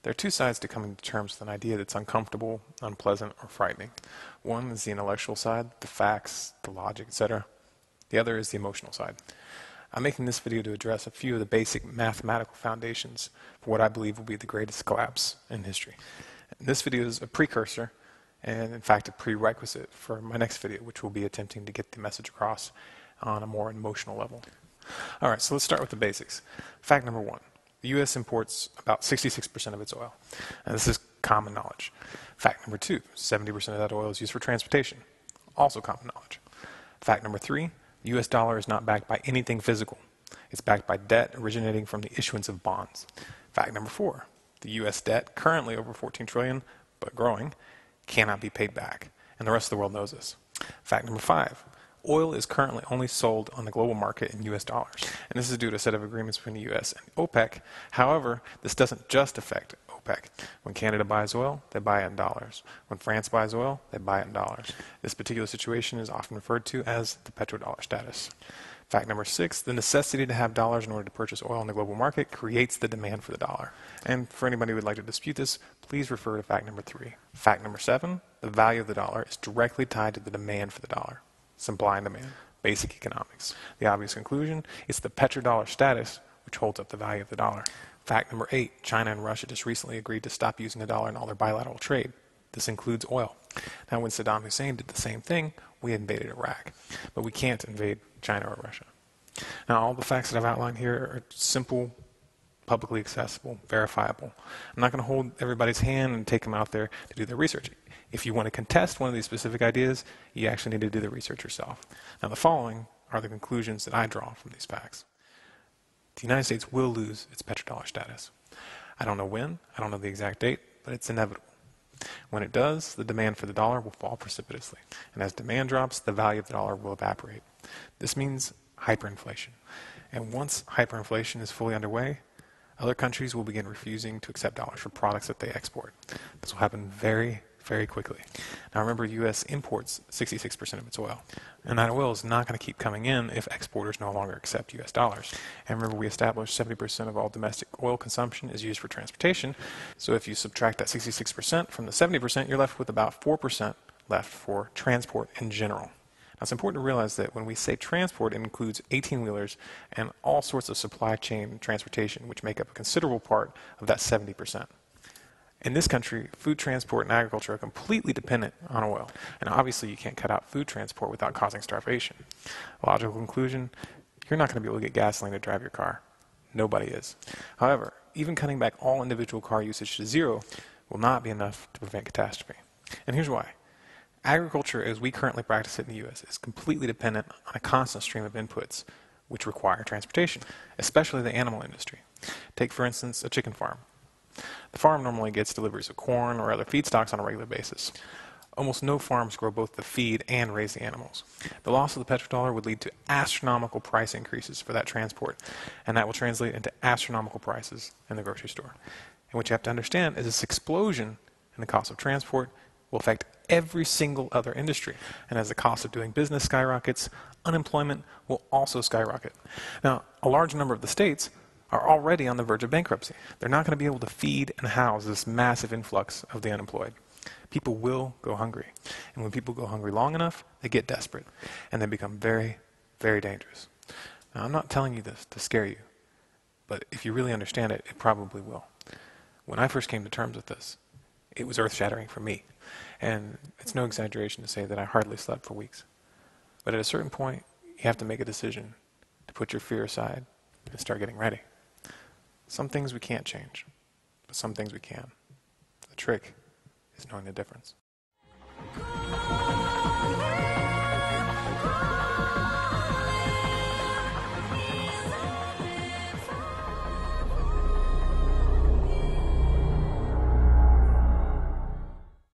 There are two sides to coming to terms with an idea that's uncomfortable, unpleasant, or frightening. One is the intellectual side, the facts, the logic, etc. The other is the emotional side. I'm making this video to address a few of the basic mathematical foundations for what I believe will be the greatest collapse in history. This video is a precursor and in fact a prerequisite for my next video, which will be attempting to get the message across on a more emotional level. Alright, so let's start with the basics. Fact number one. The U.S. imports about 66% of its oil. And this is common knowledge. Fact number two. 70% of that oil is used for transportation. Also common knowledge. Fact number three. The U.S. dollar is not backed by anything physical. It's backed by debt originating from the issuance of bonds. Fact number four. The U.S. debt, currently over $14 trillion, but growing, cannot be paid back. And the rest of the world knows this. Fact number five. Oil is currently only sold on the global market in U.S. dollars. And this is due to a set of agreements between the U.S. and OPEC. However, this doesn't just affect OPEC. When Canada buys oil, they buy it in dollars. When France buys oil, they buy it in dollars. This particular situation is often referred to as the petrodollar status. Fact number six, the necessity to have dollars in order to purchase oil in the global market creates the demand for the dollar. And for anybody who would like to dispute this, please refer to fact number three. Fact number seven, the value of the dollar is directly tied to the demand for the dollar. Supply and demand. Basic economics. The obvious conclusion is the petrodollar status which holds up the value of the dollar. Fact number eight, China and Russia just recently agreed to stop using the dollar in all their bilateral trade. This includes oil. Now when Saddam Hussein did the same thing, we invaded Iraq. But we can't invade China or Russia. Now all the facts that I've outlined here are simple, publicly accessible, verifiable. I'm not going to hold everybody's hand and take them out there to do their research. If you want to contest one of these specific ideas, you actually need to do the research yourself. Now the following are the conclusions that I draw from these facts. The United States will lose its petrodollar status. I don't know when, I don't know the exact date, but it's inevitable. When it does, the demand for the dollar will fall precipitously. And as demand drops, the value of the dollar will evaporate. This means hyperinflation. And once hyperinflation is fully underway, other countries will begin refusing to accept dollars for products that they export. This will happen very quickly. Now remember, U.S. imports 66% of its oil. And that oil is not going to keep coming in if exporters no longer accept U.S. dollars. And remember, we established 70% of all domestic oil consumption is used for transportation. So if you subtract that 66% from the 70%, you're left with about 4% left for transport in general. Now it's important to realize that when we say transport, it includes 18-wheelers and all sorts of supply chain transportation, which make up a considerable part of that 70%. In this country, food transport and agriculture are completely dependent on oil. And obviously you can't cut out food transport without causing starvation. Logical conclusion, you're not going to be able to get gasoline to drive your car. Nobody is. However, even cutting back all individual car usage to zero will not be enough to prevent catastrophe. And here's why. Agriculture, as we currently practice it in the U.S., is completely dependent on a constant stream of inputs which require transportation, especially the animal industry. Take, for instance, a chicken farm. The farm normally gets deliveries of corn or other feedstocks on a regular basis. Almost no farms grow both the feed and raise the animals. The loss of the petrodollar would lead to astronomical price increases for that transport, and that will translate into astronomical prices in the grocery store. And what you have to understand is this explosion in the cost of transport will affect every single other industry. And as the cost of doing business skyrockets, unemployment will also skyrocket. Now, a large number of the states are already on the verge of bankruptcy. They're not going to be able to feed and house this massive influx of the unemployed. People will go hungry. And when people go hungry long enough, they get desperate. And they become very dangerous. Now, I'm not telling you this to scare you. But if you really understand it, it probably will. When I first came to terms with this, it was earth-shattering for me. And it's no exaggeration to say that I hardly slept for weeks. But at a certain point, you have to make a decision to put your fear aside and start getting ready. Some things we can't change, but some things we can. The trick is knowing the difference.